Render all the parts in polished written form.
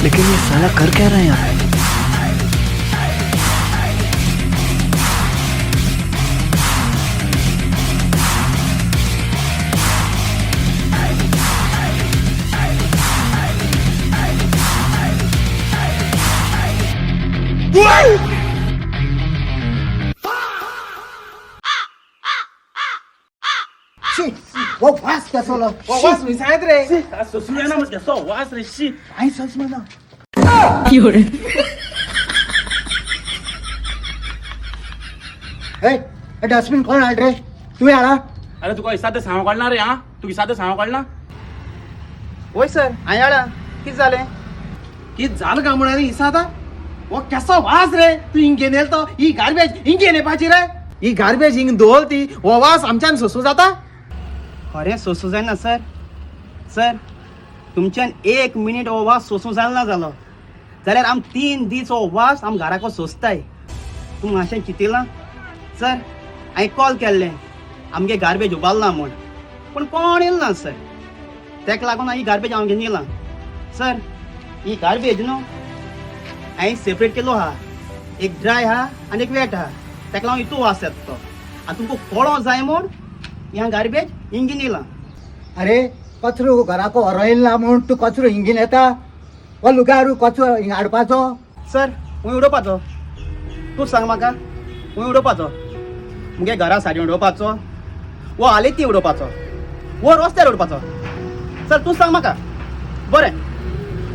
लेकिन ये साला कर क्या रहा है यहाँ पे? वो वास कसं 와, 와스 이상하더래. 아, 술 하나 먹겠어. 와스 씨. 아이 선수만아. 有人， ए डस्टबिन कोण आल रे तुम्ही आला अरे तुका इसादे सांग काढणार रे हा? तू इसादे सांग काढला? होय सर हांवें हाडा कितें जालें कित झालं का म्हणून इसादा? वो केसो वास रे? तू इंगेन येल तो ही गार्बेज इंगेन येपाची रे? ही गार्बेज इंग दोल ती वो वास आमच्यान सोसू जाता? खरें सोसूं जायना सर सर तुमच्यान 1 मिनीट हो वास सोसूं जालना जालो जाल्यार आम 3 दीस हो वास आम घराको सोंसताय तूं मातशें चिंतिलां सर हांवें कॉल केल्लें आमगे गार्बेज उबालना म्हूण पूण कोण येल ना सर तेका लागून ही गार्बेज हांव घेवन येयलां सर ही गार्बेज न्हू हांवें सेपरेट केलो आहा एक ड्राय आहा आनी एक वेट आहा तेका लागून हितू वास येता तो आनी तुमकां कळो जाय म्हूण ह्या गार्बेज हिंगीन येयलां अरे कचरो घराको हरयला ना म्हूण तूं कचरो हिंगीन येता वो लुगारू कचरो हिंग हाडपाचो सर हूंय उडोवपाचो तूं सांग म्हाका हूंय उडोवपाचो मुगे घरा सायडीन उडोवपाचो वो आलेती उडोवपाचो वो रस्त्यार उडोवपाचो सर तूं सांग म्हाका बरें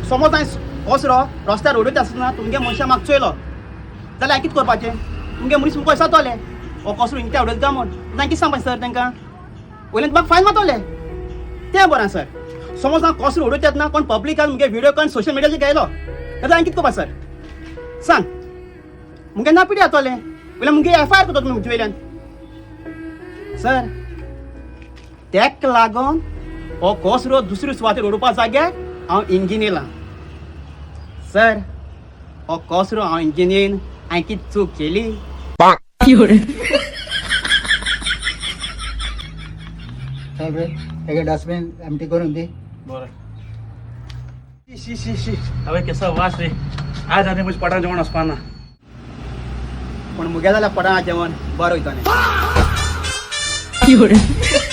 समज हांवें कचरो रस्त्यार उडयता आसतना तुमगे मनशां म्हाका चोयलो जाल्यार हांवें कितें करपाचें तुमगे मनीस मुको येतले हो कचरो हिंगता उडयता म्हूण हांवें कितें सांगपाचें सर तांकां वयल्यान म्हाका फायन मारतले तें बरें सर समज हांव कचरो उडयता येतना कोण पब्लिकान मुगे व्हिडिओ करून सोशल मिडियाचेर घायलो जाल्यार हांवें कितें करपाचें सर सांग मुगे नापिडी जातले वयल्यान मुगे FIR करता तुमी म्हजे वयल्यान सर तेक लागून हो कचरो दुसरे सुवातेर उडोवपा जाग्यार हांव इंजीन येयलां सर हो कचरो हांव इंजीन येयन हांवें कितें चूक केली 有人， चल रे एक डस्टबिन एम्प्टी करून दी बरं. शी शी शी अबे केसो वास रे? आज आनी म्हजे पटान जेवण वचपाना. पूण मुगे जाल्यार पडा जेवण बरो वयता 有人。